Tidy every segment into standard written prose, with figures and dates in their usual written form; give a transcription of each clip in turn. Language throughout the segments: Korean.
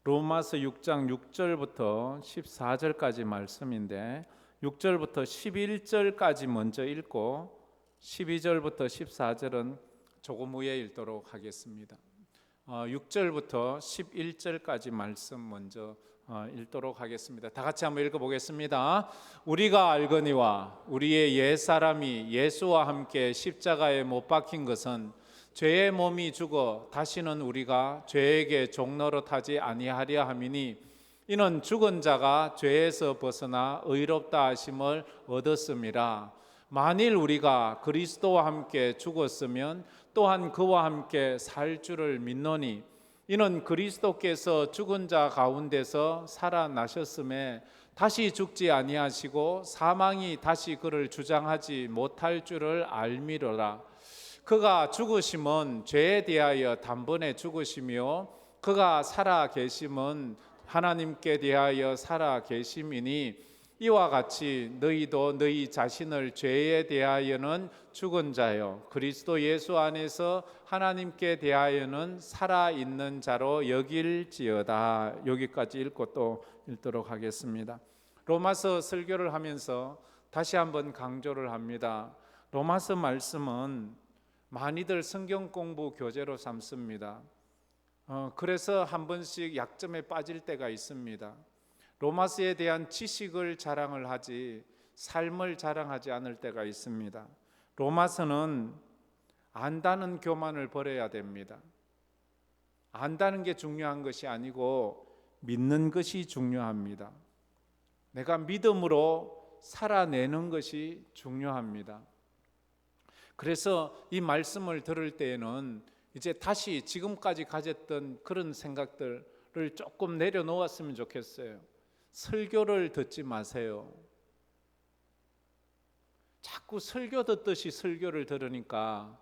로마서 6장 6절부터 14절까지 말씀인데 6절부터 11절까지 먼저 읽고 12절부터 14절은 조금 후에 읽도록 하겠습니다. 6절부터 11절까지 말씀 먼저 읽도록 하겠습니다. 다 같이 한번 읽어보겠습니다. 우리가 알거니와 우리의 옛사람이 예수와 함께 십자가에 못 박힌 것은 죄의 몸이 죽어 다시는 우리가 죄에게 종노릇하지 아니하려 함이니 이는 죽은 자가 죄에서 벗어나 의롭다 하심을 얻었음이라. 만일 우리가 그리스도와 함께 죽었으면 또한 그와 함께 살 줄을 믿노니 이는 그리스도께서 죽은 자 가운데서 살아나셨음에 다시 죽지 아니하시고 사망이 다시 그를 주장하지 못할 줄을 알미로라. 그가 죽으심은 죄에 대하여 단번에 죽으시며 그가 살아 계심은 하나님께 대하여 살아 계심이니 이와 같이 너희도 너희 자신을 죄에 대하여는 죽은 자요 그리스도 예수 안에서 하나님께 대하여는 살아있는 자로 여길지어다. 여기까지 읽고 또 읽도록 하겠습니다. 로마서 설교를 하면서 다시 한번 강조를 합니다. 로마서 말씀은 많이들 성경 공부 교재로 삼습니다. 그래서 한 번씩 약점에 빠질 때가 있습니다. 로마서에 대한 지식을 자랑을 하지 삶을 자랑하지 않을 때가 있습니다. 로마서는 안다는 교만을 버려야 됩니다. 안다는 게 중요한 것이 아니고 믿는 것이 중요합니다. 내가 믿음으로 살아내는 것이 중요합니다. 그래서 이 말씀을 들을 때에는 이제 다시 지금까지 가졌던 그런 생각들을 조금 내려놓았으면 좋겠어요. 설교를 듣지 마세요. 자꾸 설교 듣듯이 설교를 들으니까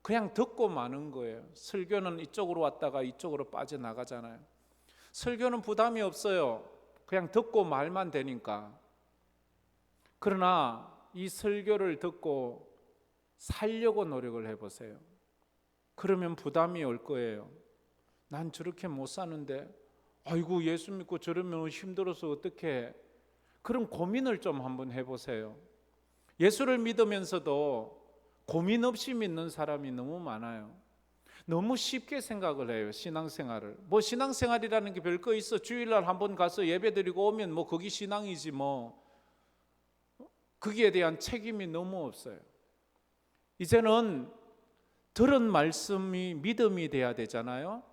그냥 듣고 마는 거예요. 설교는 이쪽으로 왔다가 이쪽으로 빠져나가잖아요. 설교는 부담이 없어요. 그냥 듣고 말만 되니까. 그러나 이 설교를 듣고 살려고 노력을 해보세요. 그러면 부담이 올 거예요. 난 저렇게 못 사는데 아이고 예수 믿고 저러면 힘들어서 어떡해. 그럼 고민을 좀 한번 해보세요. 예수를 믿으면서도 고민 없이 믿는 사람이 너무 많아요. 너무 쉽게 생각을 해요. 신앙생활을. 뭐 신앙생활이라는 게 별거 있어. 주일날 한번 가서 예배드리고 오면 뭐 그게 신앙이지 뭐. 거기에 대한 책임이 너무 없어요. 이제는 들은 말씀이 믿음이 돼야 되잖아요.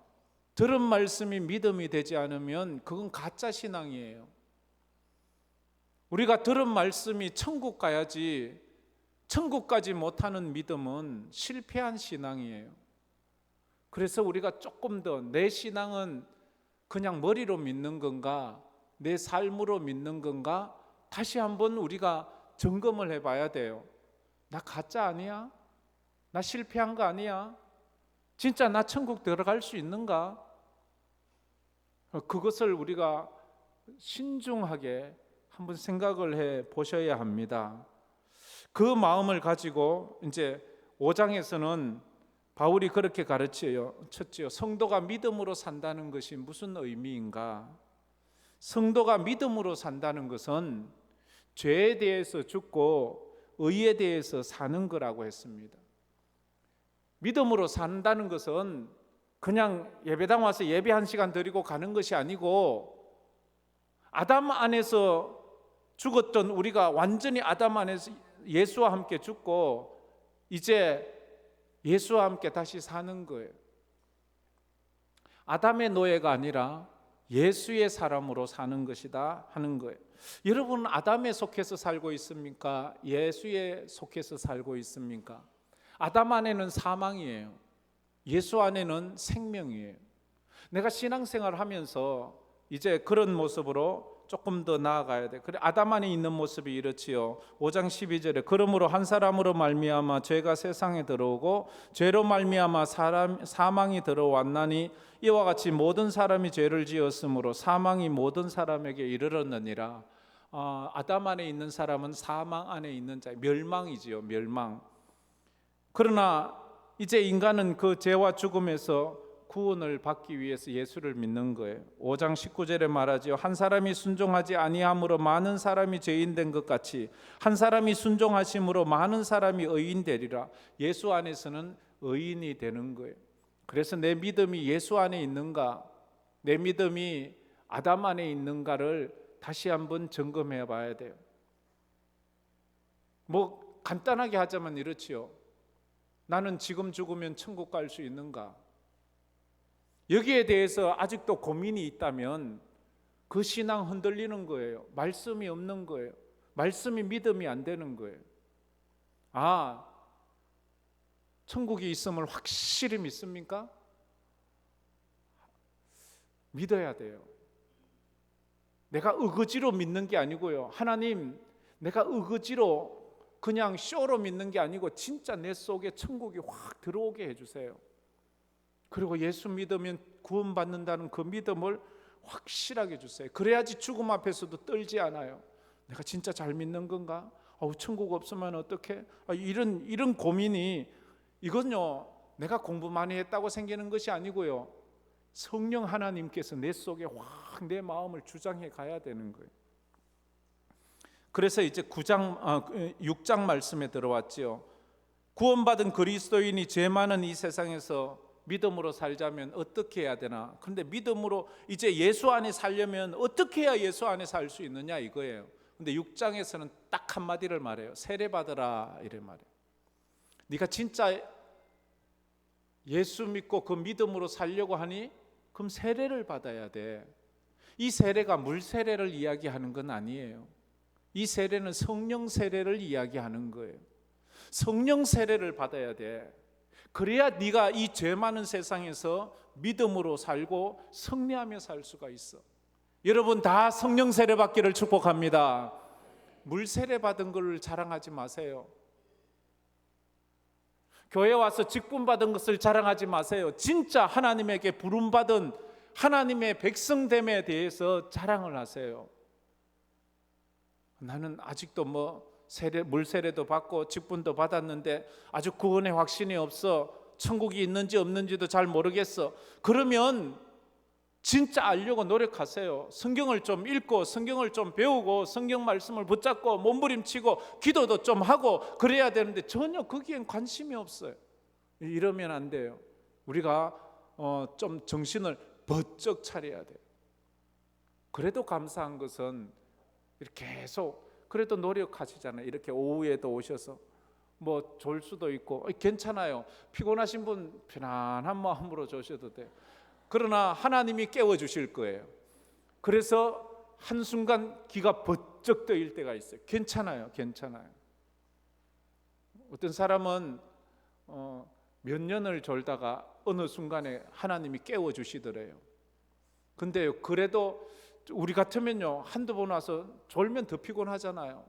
들은 말씀이 믿음이 되지 않으면 그건 가짜 신앙이에요. 우리가 들은 말씀이 천국 가야지 천국 가지 못하는 믿음은 실패한 신앙이에요. 그래서 우리가 조금 더 내 신앙은 그냥 머리로 믿는 건가 내 삶으로 믿는 건가 다시 한번 우리가 점검을 해봐야 돼요. 나 가짜 아니야? 나 실패한 거 아니야? 진짜 나 천국 들어갈 수 있는가? 그것을 우리가 신중하게 한번 생각을 해 보셔야 합니다. 그 마음을 가지고 이제 5장에서는 바울이 그렇게 가르쳐요. 쳤지요. 성도가 믿음으로 산다는 것이 무슨 의미인가? 성도가 믿음으로 산다는 것은 죄에 대해서 죽고 의에 대해서 사는 거라고 했습니다. 믿음으로 산다는 것은 그냥 예배당 와서 예배 1시간 드리고 가는 것이 아니고 아담 안에서 죽었던 우리가 완전히 아담 안에서 예수와 함께 죽고 이제 예수와 함께 다시 사는 거예요. 아담의 노예가 아니라 예수의 사람으로 사는 것이다 하는 거예요. 여러분은 아담에 속해서 살고 있습니까? 예수에 속해서 살고 있습니까? 아담 안에는 사망이에요. 예수 안에는 생명이에요. 내가 신앙생활을 하면서 이제 그런 모습으로 조금 더 나아가야 돼. 그래 아담 안에 있는 모습이 이렇지요. 5장 12절에 그러므로 한 사람으로 말미암아 죄가 세상에 들어오고 죄로 말미암아 사망이 들어왔나니 이와 같이 모든 사람이 죄를 지었으므로 사망이 모든 사람에게 이르렀느니라. 아담 안에 있는 사람은 사망 안에 있는 자, 멸망이지요. 멸망. 그러나 이제 인간은 그 죄와 죽음에서 구원을 받기 위해서 예수를 믿는 거예요. 5장 19절에 말하지요. 한 사람이 순종하지 아니함으로 많은 사람이 죄인 된 것 같이 한 사람이 순종하심으로 많은 사람이 의인 되리라. 예수 안에서는 의인이 되는 거예요. 그래서 내 믿음이 예수 안에 있는가, 내 믿음이 아담 안에 있는가를 다시 한번 점검해 봐야 돼요. 뭐 간단하게 하자면 이렇지요. 나는 지금 죽으면 천국 갈 수 있는가? 여기에 대해서 아직도 고민이 있다면 그 신앙 흔들리는 거예요. 말씀이 없는 거예요. 말씀이 믿음이 안 되는 거예요. 아, 천국이 있음을 확실히 믿습니까? 믿어야 돼요. 내가 의거지로 믿는 게 아니고요. 하나님, 내가 의거지로 그냥 쇼로 믿는 게 아니고 진짜 내 속에 천국이 확 들어오게 해주세요. 그리고 예수 믿으면 구원받는다는 그 믿음을 확실하게 주세요. 그래야지 죽음 앞에서도 떨지 않아요. 내가 진짜 잘 믿는 건가? 천국 없으면 어떡해? 이런 고민이, 이건요 내가 공부 많이 했다고 생기는 것이 아니고요, 성령 하나님께서 내 속에 확 내 마음을 주장해 가야 되는 거예요. 그래서 이제 6장 말씀에 들어왔지요. 구원받은 그리스도인이 죄 많은 이 세상에서 믿음으로 살자면 어떻게 해야 되나? 그런데 믿음으로 이제 예수 안에 살려면 어떻게 해야 예수 안에 살 수 있느냐 이거예요. 근데 6장에서는 딱 한마디를 말해요. 세례 받으라 이래 말해요. 네가 진짜 예수 믿고 그 믿음으로 살려고 하니 그럼 세례를 받아야 돼. 이 세례가 물 세례를 이야기하는 건 아니에요. 이 세례는 성령 세례를 이야기하는 거예요. 성령 세례를 받아야 돼. 그래야 네가 이 죄 많은 세상에서 믿음으로 살고 승리하며 살 수가 있어. 여러분 다 성령 세례 받기를 축복합니다. 물 세례 받은 걸 자랑하지 마세요. 교회 와서 직분 받은 것을 자랑하지 마세요. 진짜 하나님에게 부름 받은 하나님의 백성됨에 대해서 자랑을 하세요. 나는 아직도 물 세례도 받고 직분도 받았는데 아직 구원의 확신이 없어. 천국이 있는지 없는지도 잘 모르겠어. 그러면 진짜 알려고 노력하세요. 성경을 좀 읽고 성경을 좀 배우고 성경 말씀을 붙잡고 몸부림치고 기도도 좀 하고 그래야 되는데 전혀 거기엔 관심이 없어요. 이러면 안 돼요. 우리가 좀 정신을 번쩍 차려야 돼요. 그래도 감사한 것은 이렇게 계속 그래도 노력하시잖아요. 이렇게 오후에도 오셔서 졸 수도 있고 괜찮아요. 피곤하신 분 편안한 마음으로 조셔도 돼요. 그러나 하나님이 깨워주실 거예요. 그래서 한순간 기가 번쩍 뜨일 때가 있어요. 괜찮아요. 어떤 사람은 몇 년을 졸다가 어느 순간에 하나님이 깨워주시더래요. 근데 그래도 우리 같으면요 한두 번 와서 졸면 더 피곤하잖아요.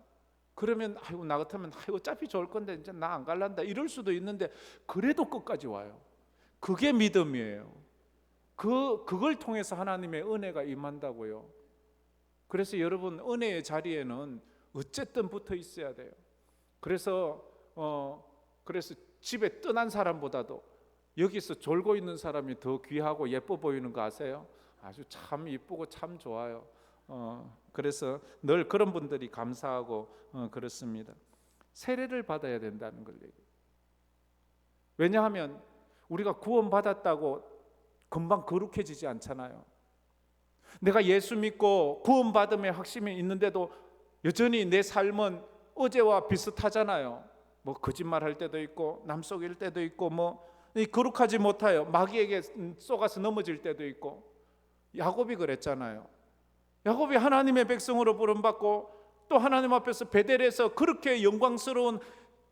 그러면 나 같으면 어차피 졸 건데 이제 나 안 갈란다 이럴 수도 있는데 그래도 끝까지 와요. 그게 믿음이에요. 그걸 통해서 하나님의 은혜가 임한다고요. 그래서 여러분 은혜의 자리에는 어쨌든 붙어 있어야 돼요. 그래서 집에 떠난 사람보다도 여기서 졸고 있는 사람이 더 귀하고 예뻐 보이는 거 아세요? 아주 참 이쁘고 참 좋아요. 그래서 늘 그런 분들이 감사하고 그렇습니다. 세례를 받아야 된다는 걸 얘기해요. 왜냐하면 우리가 구원받았다고 금방 거룩해지지 않잖아요. 내가 예수 믿고 구원받음의 확신이 있는데도 여전히 내 삶은 어제와 비슷하잖아요. 거짓말할 때도 있고 남 속일 때도 있고 거룩하지 못하여 마귀에게 쏘가서 넘어질 때도 있고. 야곱이 그랬잖아요. 야곱이 하나님의 백성으로 부름받고 또 하나님 앞에서 베델에서 그렇게 영광스러운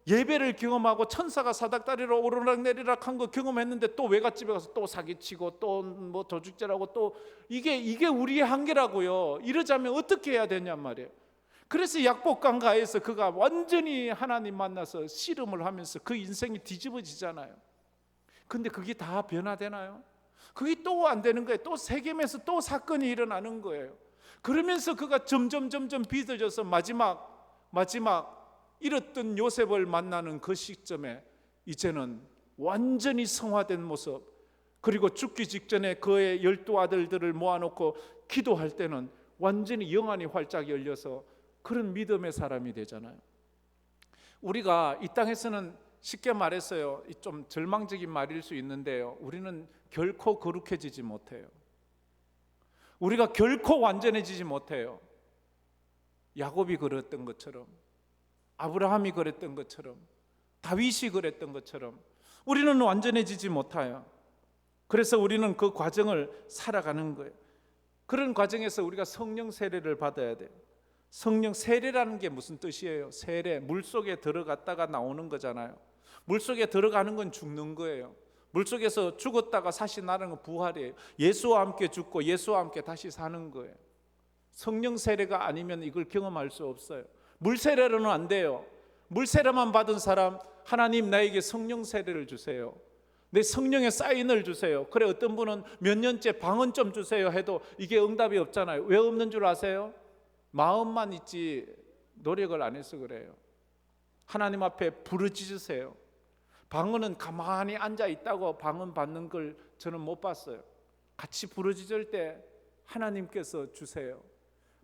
예배를 경험하고 천사가 사닥다리로 오르락내리락 한 거 경험했는데 또 외갓집에 가서 또 사기치고 또 도둑질하고 또 이게 우리의 한계라고요. 이러자면 어떻게 해야 되냔 말이에요. 그래서 약복강가에서 그가 완전히 하나님 만나서 씨름을 하면서 그 인생이 뒤집어지잖아요. 근데 그게 다 변화되나요? 그게 또 안 되는 거예요. 또 세겜에서 또 사건이 일어나는 거예요. 그러면서 그가 점점 빚어져서 마지막 잃었던 요셉을 만나는 그 시점에 이제는 완전히 성화된 모습, 그리고 죽기 직전에 그의 12 아들들을 모아놓고 기도할 때는 완전히 영안이 활짝 열려서 그런 믿음의 사람이 되잖아요. 우리가 이 땅에서는 쉽게 말했어요. 좀 절망적인 말일 수 있는데요, 우리는 결코 거룩해지지 못해요. 우리가 결코 완전해지지 못해요. 야곱이 그랬던 것처럼, 아브라함이 그랬던 것처럼, 다윗이 그랬던 것처럼 우리는 완전해지지 못해요. 그래서 우리는 그 과정을 살아가는 거예요. 그런 과정에서 우리가 성령 세례를 받아야 돼요. 성령 세례라는 게 무슨 뜻이에요? 세례, 물속에 들어갔다가 나오는 거잖아요. 물속에 들어가는 건 죽는 거예요. 물속에서 죽었다가 다시 나는 건 부활이에요. 예수와 함께 죽고 예수와 함께 다시 사는 거예요. 성령 세례가 아니면 이걸 경험할 수 없어요. 물 세례로는 안 돼요. 물 세례만 받은 사람, 하나님 나에게 성령 세례를 주세요, 내 성령의 사인을 주세요. 그래, 어떤 분은 몇 년째 방언 좀 주세요 해도 이게 응답이 없잖아요. 왜 없는 줄 아세요? 마음만 있지 노력을 안 해서 그래요. 하나님 앞에 부르짖으세요. 방언은 가만히 앉아 있다고 방언 받는 걸 저는 못 봤어요. 같이 부르짖을 때 하나님께서 주세요.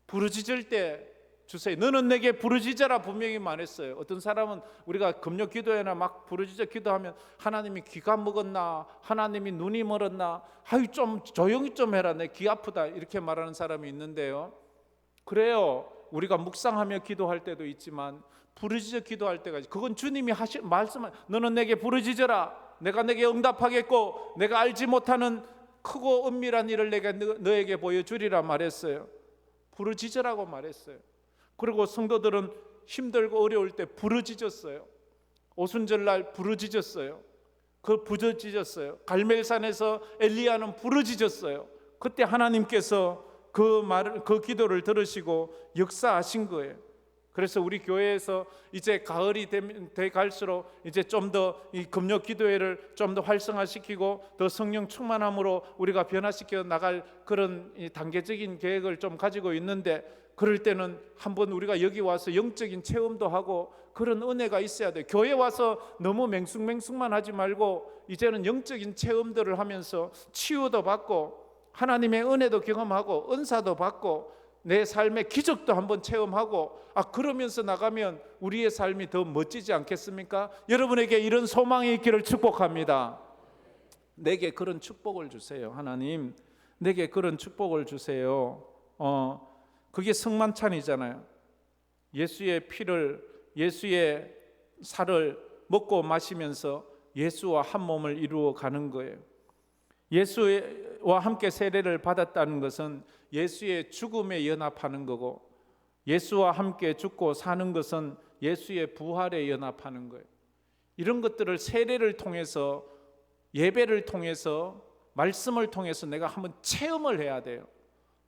부르짖을 때 주세요. 너는 내게 부르짖어라 분명히 말했어요. 어떤 사람은 우리가 금요 기도회나 막 부르짖어 기도하면 하나님이 귀가 먹었나, 하나님이 눈이 멀었나, 아유 좀 조용히 좀 해라, 내 귀 아프다, 이렇게 말하는 사람이 있는데요, 그래요. 우리가 묵상하며 기도할 때도 있지만 부르짖어 기도할 때가, 그건 주님이 하신 말씀, 너는 내게 부르짖어라, 내가 내게 응답하겠고 내가 알지 못하는 크고 은밀한 일을 내가 너에게 보여주리라 말했어요. 부르짖으라고 말했어요. 그리고 성도들은 힘들고 어려울 때 부르짖었어요. 오순절날 부르짖었어요. 부르짖었어요. 갈멜산에서 엘리야는 부르짖었어요. 그때 하나님께서 그 기도를 들으시고 역사하신 거예요. 그래서 우리 교회에서 이제 가을이 돼 갈수록 이제 좀 더 이 금요 기도회를 좀 더 활성화시키고 더 성령 충만함으로 우리가 변화시켜 나갈 그런 단계적인 계획을 좀 가지고 있는데, 그럴 때는 한번 우리가 여기 와서 영적인 체험도 하고 그런 은혜가 있어야 돼요. 교회 와서 너무 맹숭맹숭만 하지 말고 이제는 영적인 체험들을 하면서 치유도 받고 하나님의 은혜도 경험하고 은사도 받고 내 삶의 기적도 한번 체험하고, 그러면서 나가면 우리의 삶이 더 멋지지 않겠습니까? 여러분에게 이런 소망이 있기를 축복합니다. 내게 그런 축복을 주세요. 하나님, 내게 그런 축복을 주세요. 그게 성만찬이잖아요. 예수의 피를, 예수의 살을 먹고 마시면서 예수와 한 몸을 이루어 가는 거예요. 예수와 함께 세례를 받았다는 것은 예수의 죽음에 연합하는 거고, 예수와 함께 죽고 사는 것은 예수의 부활에 연합하는 거예요. 이런 것들을 세례를 통해서, 예배를 통해서, 말씀을 통해서 내가 한번 체험을 해야 돼요.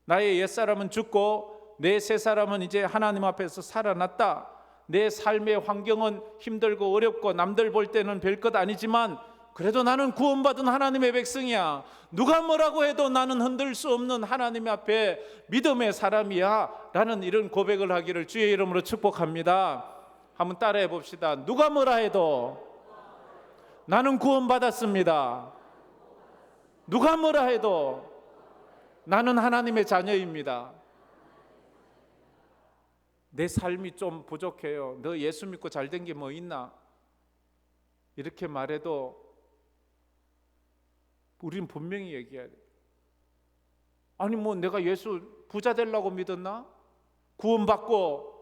나의 옛사람은 죽고 내 새사람은 이제 하나님 앞에서 살아났다. 내 삶의 환경은 힘들고 어렵고 남들 볼 때는 별것 아니지만 그래도 나는 구원받은 하나님의 백성이야. 누가 뭐라고 해도 나는 흔들 수 없는 하나님 앞에 믿음의 사람이야 라는 이런 고백을 하기를 주의 이름으로 축복합니다. 한번 따라해 봅시다. 누가 뭐라 해도 나는 구원받았습니다. 누가 뭐라 해도 나는 하나님의 자녀입니다. 내 삶이 좀 부족해요. 너 예수 믿고 잘된 게 뭐 있나? 이렇게 말해도 우리는 분명히 얘기해야 돼. 아니 뭐 내가 예수 부자 되려고 믿었나? 구원받고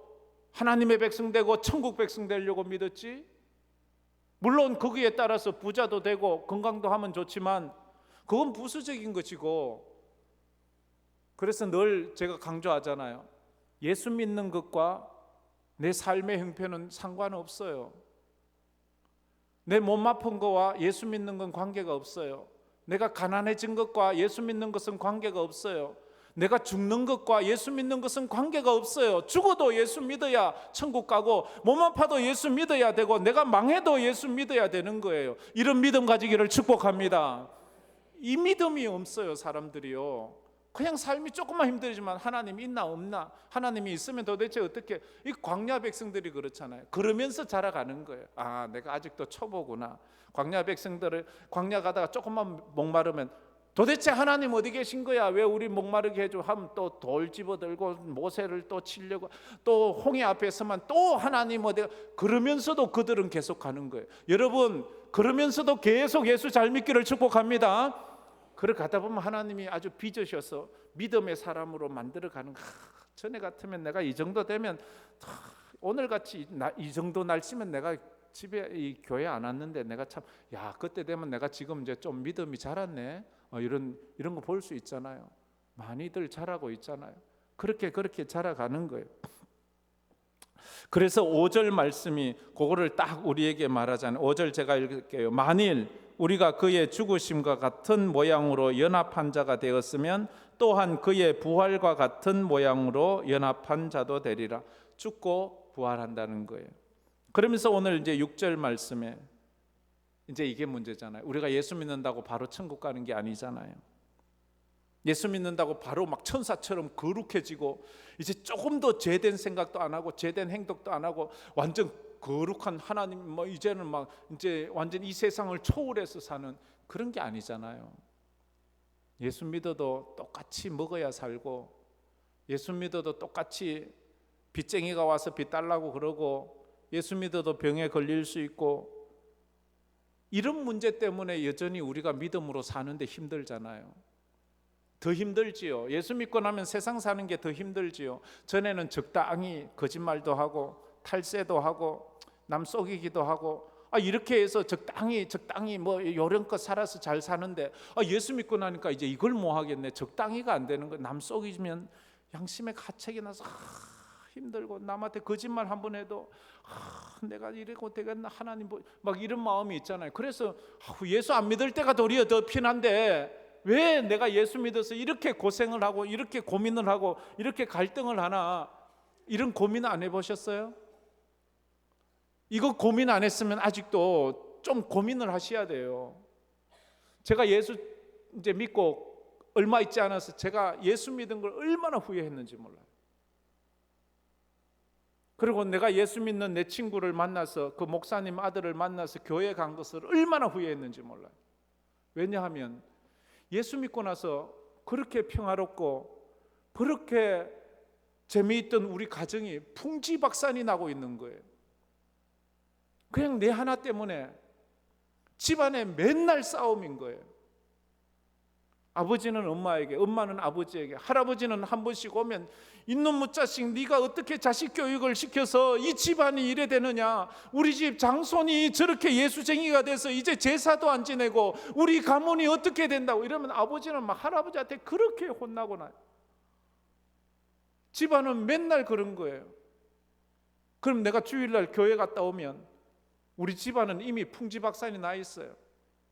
하나님의 백성 되고 천국 백성 되려고 믿었지? 물론 거기에 따라서 부자도 되고 건강도 하면 좋지만 그건 부수적인 것이고, 그래서 늘 제가 강조하잖아요. 예수 믿는 것과 내 삶의 형편은 상관없어요. 내 몸 아픈 거와 예수 믿는 건 관계가 없어요. 내가 가난해진 것과 예수 믿는 것은 관계가 없어요. 내가 죽는 것과 예수 믿는 것은 관계가 없어요. 죽어도 예수 믿어야 천국 가고 몸 아파도 예수 믿어야 되고 내가 망해도 예수 믿어야 되는 거예요. 이런 믿음 가지기를 축복합니다. 이 믿음이 없어요, 사람들이요. 그냥 삶이 조금만 힘들지만 하나님이 있나 없나, 하나님이 있으면 도대체 어떻게, 이 광야 백성들이 그렇잖아요. 그러면서 자라가는 거예요. 아, 내가 아직도 초보구나. 광야 백성들을 광야 가다가 조금만 목마르면 도대체 하나님 어디 계신 거야? 왜 우리 목마르게 해줘? 하면 또 돌 집어들고 모세를 또 치려고, 또 홍해 앞에 서면 또 하나님 어디, 그러면서도 그들은 계속 가는 거예요. 여러분, 그러면서도 계속 예수 잘 믿기를 축복합니다. 그렇게 가다 보면 하나님이 아주 빚으셔서 믿음의 사람으로 만들어가는, 전에 같으면 내가 이 정도 되면, 오늘같이 이 정도 날씨면 내가 집에 이 교회 안 왔는데 내가 참, 야, 그때 되면 내가 지금 이제 좀 믿음이 자랐네, 이런 거 볼 수 있잖아요. 많이들 자라고 있잖아요. 그렇게 자라가는 거예요. 그래서 5절 말씀이 그거를 딱 우리에게 말하잖아요. 5절 제가 읽을게요. 만일 우리가 그의 죽으심과 같은 모양으로 연합한 자가 되었으면 또한 그의 부활과 같은 모양으로 연합한 자도 되리라. 죽고 부활한다는 거예요. 그러면서 오늘 이제 6절 말씀에 이제 이게 문제잖아요. 우리가 예수 믿는다고 바로 천국 가는 게 아니잖아요. 예수 믿는다고 바로 막 천사처럼 거룩해지고 이제 조금 더 죄된 생각도 안 하고 죄된 행동도 안 하고 완전 거룩한 하나님, 뭐 이제는 막 이제 완전 이 세상을 초월해서 사는 그런 게 아니잖아요. 예수 믿어도 똑같이 먹어야 살고, 예수 믿어도 똑같이 빚쟁이가 와서 빚 달라고 그러고, 예수 믿어도 병에 걸릴 수 있고, 이런 문제 때문에 여전히 우리가 믿음으로 사는데 힘들잖아요. 더 힘들지요. 예수 믿고 나면 세상 사는 게 더 힘들지요. 전에는 적당히 거짓말도 하고 탈세도 하고 남 속이기도 하고, 이렇게 해서 적당히 뭐 요령껏 살아서 잘 사는데, 예수 믿고 나니까 이제 이걸 뭐 하겠네. 적당히가 안 되는 거. 남 속이면 양심의 가책이 나서 힘들고, 남한테 거짓말 한 번 해도 내가 이러고 되겠나, 하나님 막 이런 마음이 있잖아요. 그래서 예수 안 믿을 때가 도리어 더 편한데 왜 내가 예수 믿어서 이렇게 고생을 하고 이렇게 고민을 하고 이렇게 갈등을 하나, 이런 고민 안 해보셨어요? 이거 고민 안 했으면 아직도 좀 고민을 하셔야 돼요. 제가 예수 이제 믿고 얼마 있지 않아서 제가 예수 믿은 걸 얼마나 후회했는지 몰라요. 그리고 내가 예수 믿는 내 친구를 만나서, 그 목사님 아들을 만나서 교회 간 것을 얼마나 후회했는지 몰라요. 왜냐하면 예수 믿고 나서 그렇게 평화롭고 그렇게 재미있던 우리 가정이 풍지박산이 나고 있는 거예요. 그냥 내 하나 때문에 집안에 맨날 싸움인 거예요. 아버지는 엄마에게, 엄마는 아버지에게, 할아버지는 한 번씩 오면 이놈의 자식, 네가 어떻게 자식 교육을 시켜서 이 집안이 이래 되느냐, 우리 집 장손이 저렇게 예수쟁이가 돼서 이제 제사도 안 지내고 우리 가문이 어떻게 된다고 이러면 아버지는 막 할아버지한테 그렇게 혼나고 나요. 집안은 맨날 그런 거예요. 그럼 내가 주일날 교회 갔다 오면 우리 집안은 이미 풍지박산이 나 있어요.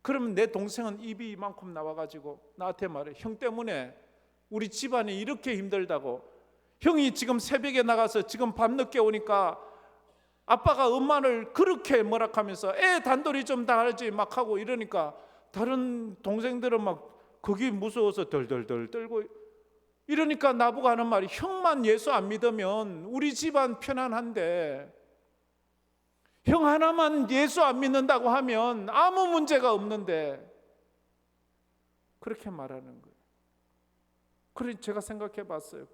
그러면 내 동생은 입이 이만큼 나와가지고 나한테 말해. 형 때문에 우리 집안이 이렇게 힘들다고. 형이 지금 새벽에 나가서 지금 밤늦게 오니까 아빠가 엄마를 그렇게 뭐락하면서 애 단돌이 좀 달지 막 하고 이러니까 다른 동생들은 막 거기 무서워서 덜덜덜 떨고 이러니까 나보고 하는 말이, 형만 예수 안 믿으면 우리 집안 편안한데 형 하나만 예수 안 믿는다고 하면 아무 문제가 없는데, 그렇게 말하는 거예요. 그래 제가 생각해 봤어요.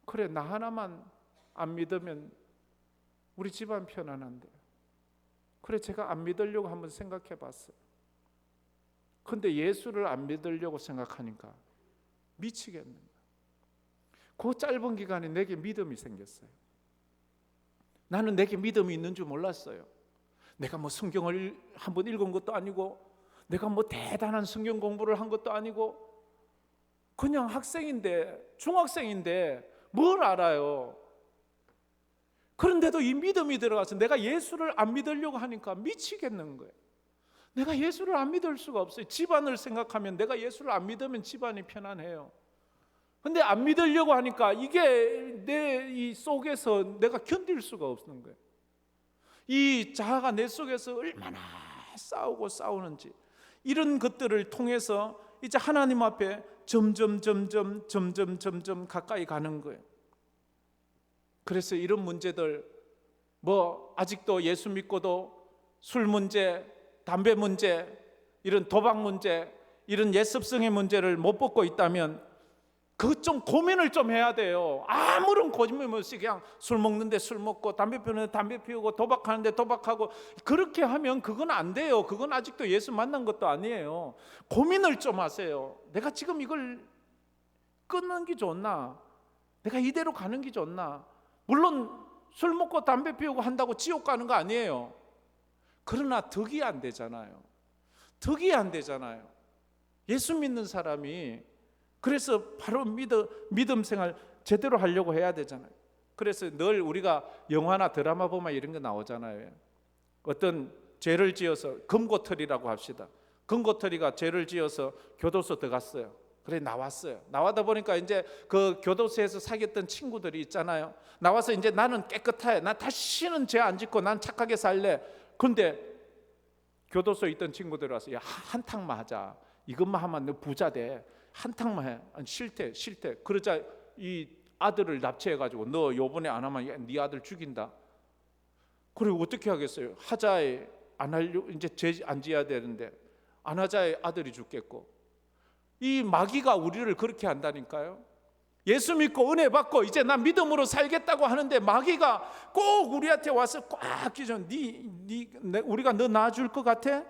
그래 나 하나만 안 믿으면 우리 집안 편안한데. 그래 제가 안 믿으려고 한번 생각해 봤어요. 근데 예수를 안 믿으려고 생각하니까 미치겠는 거예요. 그 짧은 기간에 내게 믿음이 생겼어요. 나는 내게 믿음이 있는 줄 몰랐어요. 내가 뭐 성경을 한번 읽은 것도 아니고 내가 뭐 대단한 성경 공부를 한 것도 아니고 그냥 학생인데, 중학생인데 뭘 알아요. 그런데도 이 믿음이 들어가서 내가 예수를 안 믿으려고 하니까 미치겠는 거예요. 내가 예수를 안 믿을 수가 없어요. 집안을 생각하면 내가 예수를 안 믿으면 집안이 편안해요. 근데 안 믿으려고 하니까 이게 내 이 속에서 내가 견딜 수가 없는 거예요. 이 자아가 내 속에서 얼마나 싸우는지, 이런 것들을 통해서 이제 하나님 앞에 점점 가까이 가는 거예요. 그래서 이런 문제들, 아직도 예수 믿고도 술 문제, 담배 문제, 이런 도박 문제, 이런 예습성의 문제를 못 벗고 있다면 그 좀 고민을 좀 해야 돼요. 아무런 고민 없이 그냥 술 먹는데 술 먹고, 담배 피우는데 담배 피우고, 도박하는데 도박하고, 그렇게 하면 그건 안 돼요. 그건 아직도 예수 만난 것도 아니에요. 고민을 좀 하세요. 내가 지금 이걸 끊는 게 좋나? 내가 이대로 가는 게 좋나? 물론 술 먹고 담배 피우고 한다고 지옥 가는 거 아니에요. 그러나 덕이 안 되잖아요. 덕이 안 되잖아요. 예수 믿는 사람이 그래서 바로 믿음 생활 제대로 하려고 해야 되잖아요. 그래서 늘 우리가 영화나 드라마 보면 이런 거 나오잖아요. 어떤 죄를 지어서, 금고털이라고 합시다. 금고털이가 죄를 지어서 교도소 들어갔어요. 그래 나왔어요. 나와다 보니까 이제 그 교도소에서 사귀었던 친구들이 있잖아요. 나와서 이제 나는 깨끗해. 나 다시는 죄 안 짓고 난 착하게 살래. 근데 교도소에 있던 친구들이 와서, 야, 한탕만 하자. 이것만 하면 너 부자 돼. 한탕만 해. 아니, 싫대. 그러자 이 아들을 납치해가지고, 너 요번에 안 하면 네 아들 죽인다. 그리고 어떻게 하겠어요? 하자에 안 하려, 이제 죄 안 지어야 되는데 안 하자에 아들이 죽겠고. 이 마귀가 우리를 그렇게 한다니까요. 예수 믿고 은혜 받고 이제 나 믿음으로 살겠다고 하는데 마귀가 꼭 우리한테 와서 꽉 끼죠. 우리가 너 낳아줄 것 같아?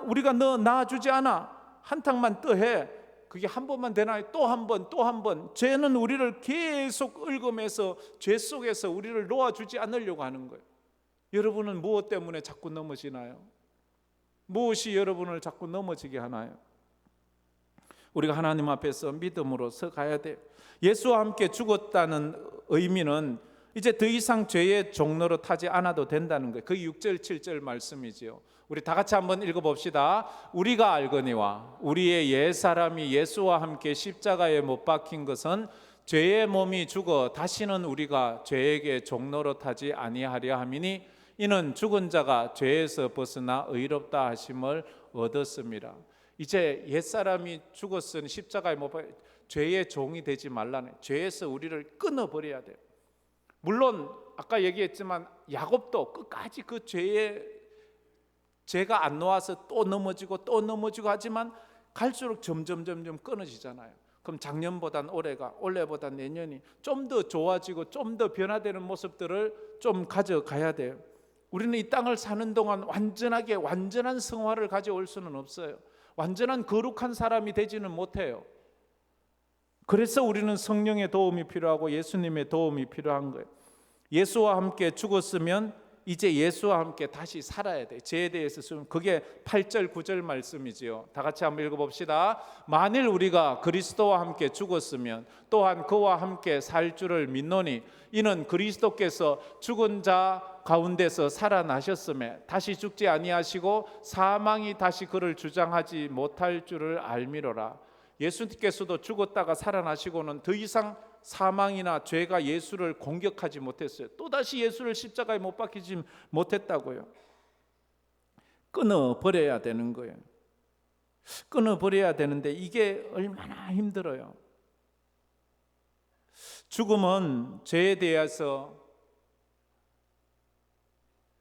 우리가 너 낳아주지 않아. 한탕만 떠해. 그게 한 번만 되나? 또 한 번. 죄는 우리를 계속 얽으면서 죄 속에서 우리를 놓아주지 않으려고 하는 거예요. 여러분은 무엇 때문에 자꾸 넘어지나요? 무엇이 여러분을 자꾸 넘어지게 하나요? 우리가 하나님 앞에서 믿음으로 서가야 돼요. 예수와 함께 죽었다는 의미는 이제 더 이상 죄의 종로로 타지 않아도 된다는 거예요. 그 6절 7절 말씀이지요. 우리 다 같이 한번 읽어봅시다. 우리가 알거니와 우리의 옛사람이 예수와 함께 십자가에 못 박힌 것은 죄의 몸이 죽어 다시는 우리가 죄에게 종로로 타지 아니하려 함이니 이는 죽은 자가 죄에서 벗어나 의롭다 하심을 얻었습니다. 이제 옛사람이 죽었으니 십자가에 못 박혀 죄의 종이 되지 말라네. 죄에서 우리를 끊어버려야 돼요. 물론 아까 얘기했지만 야곱도 끝까지 그 죄가 안 놓아서 또 넘어지고 하지만 갈수록 점점 끊어지잖아요. 그럼 작년보단 올해보단 내년이 좀 더 좋아지고 좀 더 변화되는 모습들을 좀 가져가야 돼요. 우리는 이 땅을 사는 동안 완전한 성화를 가져올 수는 없어요. 완전한 거룩한 사람이 되지는 못해요. 그래서 우리는 성령의 도움이 필요하고 예수님의 도움이 필요한 거예요. 예수와 함께 죽었으면 이제 예수와 함께 다시 살아야 돼. 죄에 대해서 쓰면 그게 8절 9절 말씀이지요. 다 같이 한번 읽어봅시다. 만일 우리가 그리스도와 함께 죽었으면 또한 그와 함께 살 줄을 믿노니 이는 그리스도께서 죽은 자 가운데서 살아나셨음에 다시 죽지 아니하시고 사망이 다시 그를 주장하지 못할 줄을 알미로라. 예수님께서도 죽었다가 살아나시고는 더 이상 사망이나 죄가 예수를 공격하지 못했어요. 또다시 예수를 십자가에 못 박히지 못했다고요. 끊어버려야 되는 거예요. 끊어버려야 되는데 이게 얼마나 힘들어요. 죽음은 죄에 대해서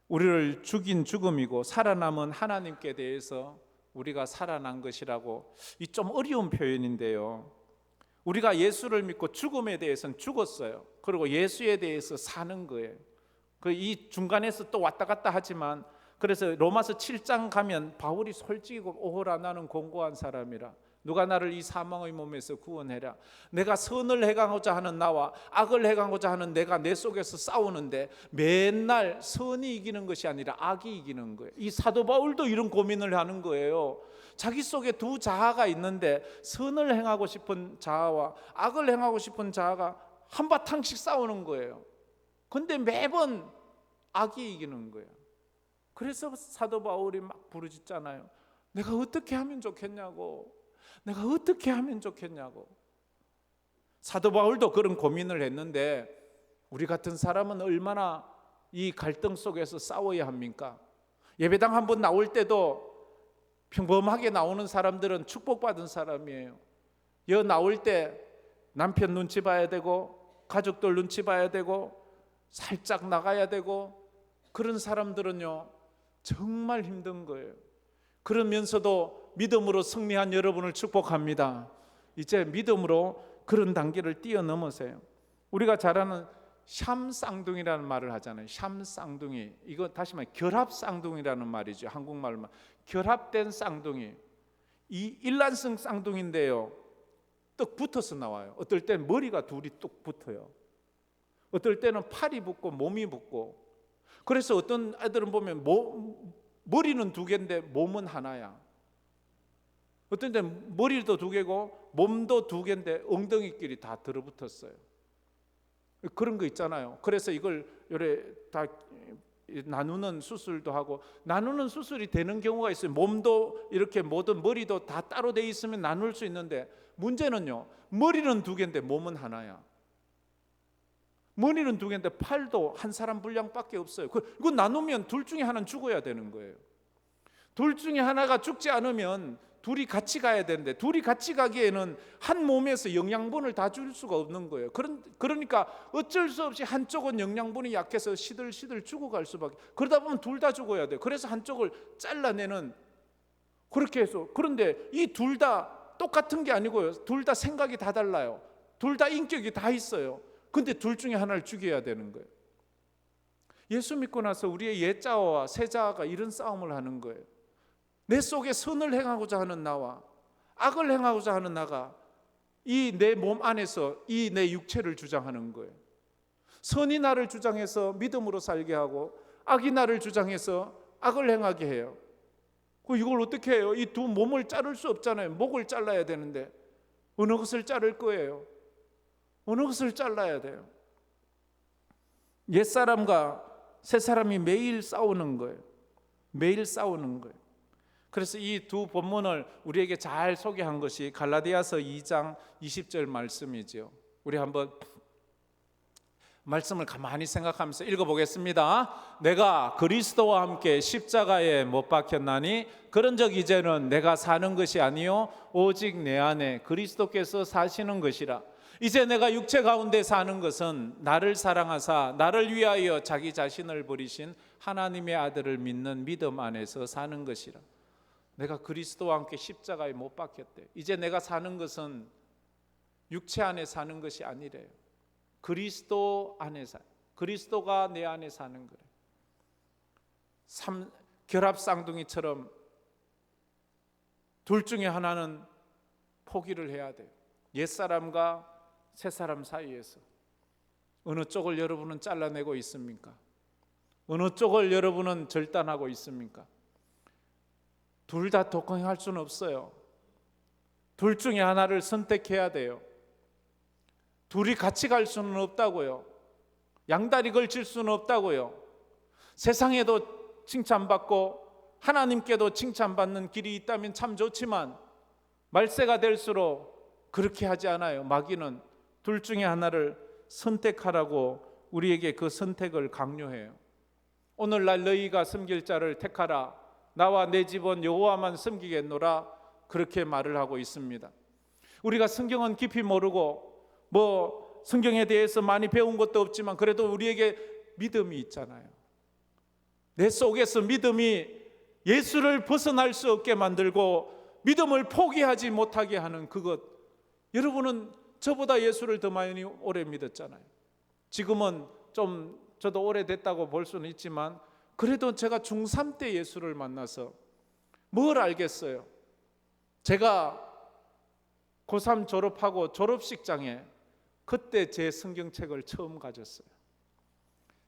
우리를 죽인 죽음이고 살아남은 하나님께 대해서 우리가 살아난 것이라고, 이 좀 어려운 표현인데요. 우리가 예수를 믿고 죽음에 대해서는 죽었어요. 그리고 예수에 대해서 사는 거예요. 이 중간에서 또 왔다 갔다 하지만, 그래서 로마서 7장 가면 바울이 솔직히 오호라 나는 공고한 사람이라 누가 나를 이 사망의 몸에서 구원해라. 내가 선을 행하고자 하는 나와 악을 행하고자 하는 내가 내 속에서 싸우는데 맨날 선이 이기는 것이 아니라 악이 이기는 거예요. 이 사도 바울도 이런 고민을 하는 거예요. 자기 속에 두 자아가 있는데 선을 행하고 싶은 자아와 악을 행하고 싶은 자아가 한바탕씩 싸우는 거예요. 근데 매번 악이 이기는 거예요. 그래서 사도 바울이 막 부르짖잖아요. 내가 어떻게 하면 좋겠냐고. 내가 어떻게 하면 좋겠냐고. 사도 바울도 그런 고민을 했는데 우리 같은 사람은 얼마나 이 갈등 속에서 싸워야 합니까? 예배당 한번 나올 때도 평범하게 나오는 사람들은 축복받은 사람이에요. 여 나올 때 남편 눈치 봐야 되고 가족들 눈치 봐야 되고 살짝 나가야 되고, 그런 사람들은요 정말 힘든 거예요. 그러면서도 믿음으로 승리한 여러분을 축복합니다. 이제 믿음으로 그런 단계를 뛰어넘으세요. 우리가 잘 아는 샴 쌍둥이라는 말을 하잖아요. 샴 쌍둥이, 이거 다시 말해 결합 쌍둥이라는 말이죠. 한국말로 결합된 쌍둥이. 이 일란성 쌍둥이인데요, 떡 붙어서 나와요. 어떨 때는 머리가 둘이 뚝 붙어요. 어떨 때는 팔이 붙고 몸이 붙고. 그래서 어떤 애들은 보면 머리는 두 개인데 몸은 하나야. 어떤 때는 머리도 두 개고 몸도 두 개인데 엉덩이끼리 다 들어붙었어요. 그런 거 있잖아요. 그래서 이걸 요래 다 나누는 수술도 하고, 나누는 수술이 되는 경우가 있어요. 몸도 이렇게 모든 머리도 다 따로 돼 있으면 나눌 수 있는데, 문제는요 머리는 두 개인데 몸은 하나야. 머리는 두 개인데 팔도 한 사람 분량밖에 없어요. 이거 나누면 둘 중에 하나는 죽어야 되는 거예요. 둘 중에 하나가 죽지 않으면 둘이 같이 가야 되는데, 둘이 같이 가기에는 한 몸에서 영양분을 다 줄 수가 없는 거예요. 그러니까 어쩔 수 없이 한쪽은 영양분이 약해서 시들시들 죽어갈 수밖에. 그러다 보면 둘 다 죽어야 돼요. 그래서 한쪽을 잘라내는, 그렇게 해서. 그런데 이 둘 다 똑같은 게 아니고요, 둘 다 생각이 다 달라요. 둘 다 인격이 다 있어요. 근데 둘 중에 하나를 죽여야 되는 거예요. 예수 믿고 나서 우리의 옛자아와 새자아가 이런 싸움을 하는 거예요. 내 속에 선을 행하고자 하는 나와 악을 행하고자 하는 나가 이 내 몸 안에서 이 내 육체를 주장하는 거예요. 선이 나를 주장해서 믿음으로 살게 하고, 악이 나를 주장해서 악을 행하게 해요. 이걸 어떻게 해요? 이 두 몸을 자를 수 없잖아요. 목을 잘라야 되는데 어느 것을 자를 거예요? 어느 것을 잘라야 돼요? 옛사람과 새사람이 매일 싸우는 거예요. 매일 싸우는 거예요. 그래서 이 두 본문을 우리에게 잘 소개한 것이 갈라디아서 2장 20절 말씀이죠. 우리 한번 말씀을 가만히 생각하면서 읽어보겠습니다. 내가 그리스도와 함께 십자가에 못 박혔나니 그런즉 이제는 내가 사는 것이 아니요 오직 내 안에 그리스도께서 사시는 것이라. 이제 내가 육체 가운데 사는 것은 나를 사랑하사 나를 위하여 자기 자신을 버리신 하나님의 아들을 믿는 믿음 안에서 사는 것이라. 내가 그리스도와 함께 십자가에 못 박혔대. 이제 내가 사는 것은 육체 안에 사는 것이 아니래요. 그리스도 안에 사. 그리스도가 내 안에 사는 거래요. 결합 쌍둥이처럼 둘 중에 하나는 포기를 해야 돼요. 옛사람과 새사람 사이에서 어느 쪽을 여러분은 잘라내고 있습니까? 어느 쪽을 여러분은 절단하고 있습니까? 둘 다 독행할 수는 없어요. 둘 중에 하나를 선택해야 돼요. 둘이 같이 갈 수는 없다고요. 양다리 걸칠 수는 없다고요. 세상에도 칭찬받고 하나님께도 칭찬받는 길이 있다면 참 좋지만, 말세가 될수록 그렇게 하지 않아요. 마귀는 둘 중에 하나를 선택하라고 우리에게 그 선택을 강요해요. 오늘날 너희가 섬길 자를 택하라. 나와 내 집은 여호와만 섬기겠노라. 그렇게 말을 하고 있습니다. 우리가 성경은 깊이 모르고 성경에 대해서 많이 배운 것도 없지만 그래도 우리에게 믿음이 있잖아요. 내 속에서 믿음이 예수를 벗어날 수 없게 만들고 믿음을 포기하지 못하게 하는 그것. 여러분은 저보다 예수를 더 많이 오래 믿었잖아요. 지금은 좀 저도 오래됐다고 볼 수는 있지만 그래도 제가 중3 때 예수를 만나서 뭘 알겠어요? 제가 고3 졸업하고 졸업식장에 그때 제 성경책을 처음 가졌어요.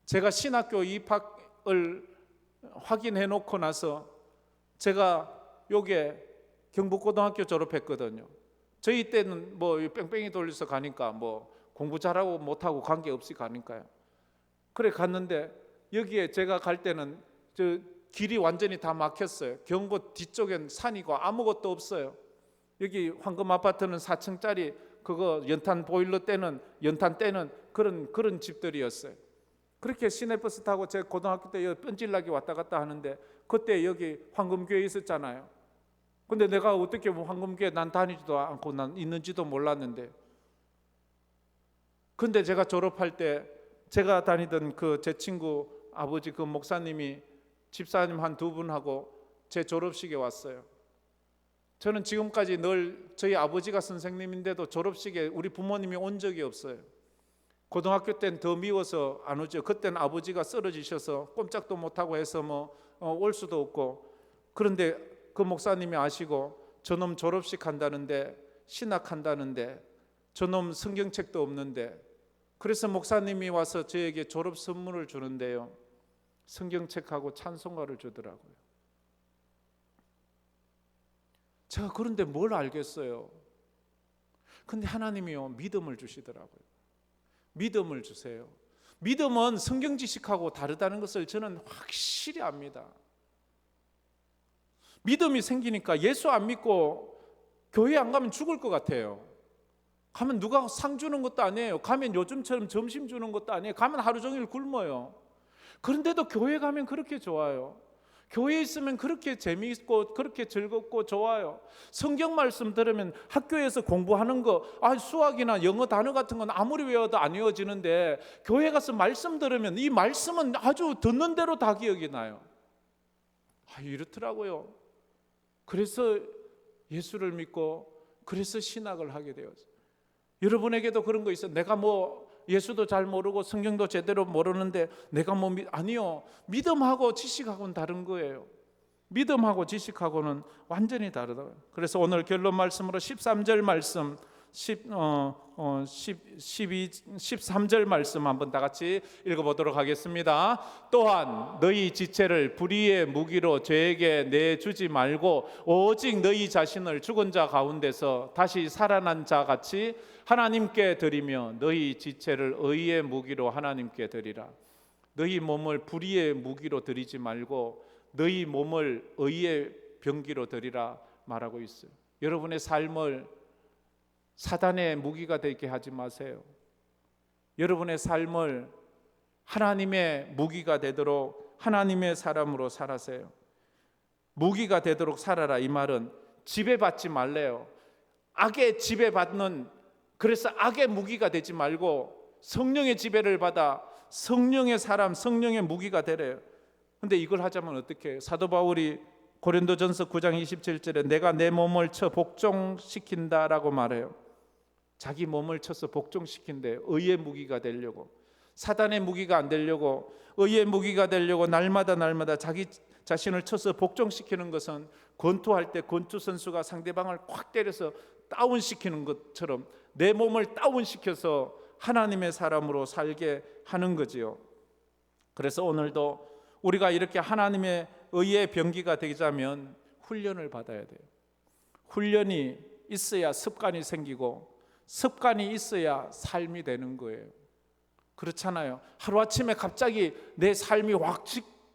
제가 신학교 입학을 확인해 놓고 나서 제가 요게 경북고등학교 졸업했거든요. 저희 때는 뺑뺑이 돌려서 가니까 공부 잘하고 못하고 관계없이 가니까요. 그래 갔는데 여기에 제가 갈 때는 저 길이 완전히 다 막혔어요. 경고 뒤쪽엔 산이고 아무것도 없어요. 여기 황금 아파트는 4층짜리 그거 연탄 보일러 떼는 그런 집들이었어요. 그렇게 시내버스 타고 제가 고등학교 때 뻔질나게 왔다 갔다 하는데 그때 여기 황금교회 있었잖아요. 근데 내가 어떻게 황금교회 난 다니지도 않고 난 있는지도 몰랐는데, 근데 제가 졸업할 때 제가 다니던 그 제 친구 아버지 그 목사님이 집사님 한 두 분하고 제 졸업식에 왔어요. 저는 지금까지 늘 저희 아버지가 선생님인데도 졸업식에 우리 부모님이 온 적이 없어요. 고등학교 때는 더 미워서 안 오죠. 그때는 아버지가 쓰러지셔서 꼼짝도 못하고 해서 올 수도 없고. 그런데 그 목사님이 아시고 저놈 졸업식 한다는데, 신학한다는데, 저놈 성경책도 없는데, 그래서 목사님이 와서 저에게 졸업 선물을 주는데요, 성경책하고 찬송가를 주더라고요. 제가 그런데 뭘 알겠어요. 근데 하나님이요, 믿음을 주시더라고요. 믿음을 주세요. 믿음은 성경 지식하고 다르다는 것을 저는 확실히 압니다. 믿음이 생기니까 예수 안 믿고 교회 안 가면 죽을 것 같아요. 가면 누가 상 주는 것도 아니에요. 가면 요즘처럼 점심 주는 것도 아니에요. 가면 하루 종일 굶어요. 그런데도 교회 가면 그렇게 좋아요. 교회에 있으면 그렇게 재미있고 그렇게 즐겁고 좋아요. 성경 말씀 들으면 학교에서 공부하는 거, 수학이나 영어 단어 같은 건 아무리 외워도 안 외워지는데, 교회 가서 말씀 들으면 이 말씀은 아주 듣는 대로 다 기억이 나요. 이렇더라고요. 그래서 예수를 믿고 그래서 신학을 하게 되었어요. 여러분에게도 그런 거 있어요? 내가 예수도 잘 모르고 성경도 제대로 모르는데 내가 아니요. 믿음하고 지식하고는 다른 거예요. 믿음하고 지식하고는 완전히 다르다. 그래서 오늘 결론 말씀으로 13절 말씀, 13절 말씀 한번 다 같이 읽어보도록 하겠습니다. 또한 너희 지체를 불의의 무기로 죄에게 내주지 말고 오직 너희 자신을 죽은 자 가운데서 다시 살아난 자 같이 하나님께 드리며 너희 지체를 의의 무기로 하나님께 드리라. 너희 몸을 불의의 무기로 드리지 말고 너희 몸을 의의 병기로 드리라 말하고 있어요. 여러분의 삶을 사단의 무기가 되게 하지 마세요. 여러분의 삶을 하나님의 무기가 되도록 하나님의 사람으로 살아세요. 무기가 되도록 살아라, 이 말은 지배받지 말래요. 악의 지배받는, 그래서 악의 무기가 되지 말고 성령의 지배를 받아 성령의 사람, 성령의 무기가 되래요. 근데 이걸 하자면 어떻게 해요? 사도 바울이 고린도전서 9장 27절에 내가 내 몸을 쳐 복종시킨다라고 말해요. 자기 몸을 쳐서 복종시킨대요. 의의 무기가 되려고, 사단의 무기가 안 되려고, 의의 무기가 되려고 날마다 자기 자신을 쳐서 복종시키는 것은 권투할 때 권투 선수가 상대방을 콱 때려서 다운시키는 것처럼 내 몸을 다운시켜서 하나님의 사람으로 살게 하는 거지요. 그래서 오늘도 우리가 이렇게 하나님의 의의 병기가 되자면 훈련을 받아야 돼요. 훈련이 있어야 습관이 생기고 습관이 있어야 삶이 되는 거예요. 그렇잖아요. 하루아침에 갑자기 내 삶이 확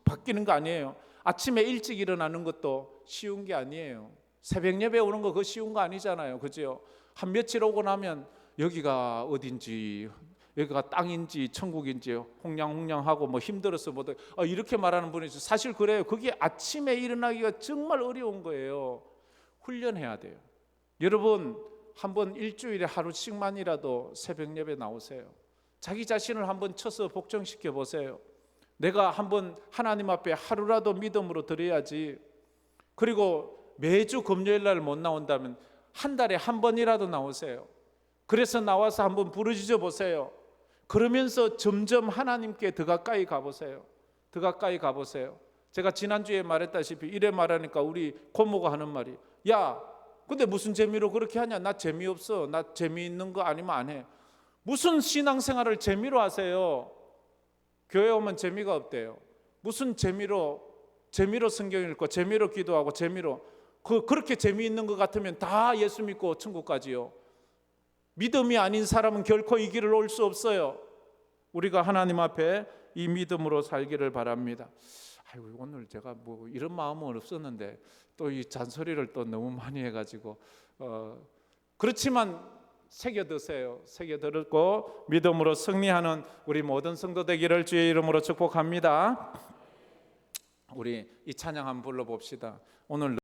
바뀌는 거 아니에요. 아침에 일찍 일어나는 것도 쉬운 게 아니에요. 새벽 예배 오는 거 그거 쉬운 거 아니잖아요. 그죠? 한 며칠 오고 나면 여기가 어딘지, 여기가 땅인지 천국인지 홍냥홍냥하고 힘들어서 이렇게 말하는 분이 있어요. 사실 그래요. 그게 아침에 일어나기가 정말 어려운 거예요. 훈련해야 돼요. 여러분 한번 일주일에 하루씩만이라도 새벽 예배 나오세요. 자기 자신을 한번 쳐서 복종시켜 보세요. 내가 한번 하나님 앞에 하루라도 믿음으로 드려야지. 그리고 매주 금요일 날 못 나온다면 한 달에 한 번이라도 나오세요. 그래서 나와서 한번 부르짖어 보세요. 그러면서 점점 하나님께 더 가까이 가보세요. 더 가까이 가보세요. 제가 지난주에 말했다시피 이래 말하니까 우리 고모가 하는 말이, 야 근데 무슨 재미로 그렇게 하냐? 나 재미없어. 나 재미있는 거 아니면 안 해. 무슨 신앙생활을 재미로 하세요? 교회 오면 재미가 없대요. 무슨 재미로 성경 읽고 재미로 기도하고 재미로 그렇게 재미있는 것 같으면 다 예수 믿고 천국 가지요. 믿음이 아닌 사람은 결코 이 길을 올 수 없어요. 우리가 하나님 앞에 이 믿음으로 살기를 바랍니다. 아이고 오늘 제가 이런 마음은 없었는데 또 이 잔소리를 또 너무 많이 해가지고 그렇지만 새겨드세요. 새겨들고 믿음으로 승리하는 우리 모든 성도 되기를 주의 이름으로 축복합니다. 우리 이 찬양 한번 불러봅시다. 오늘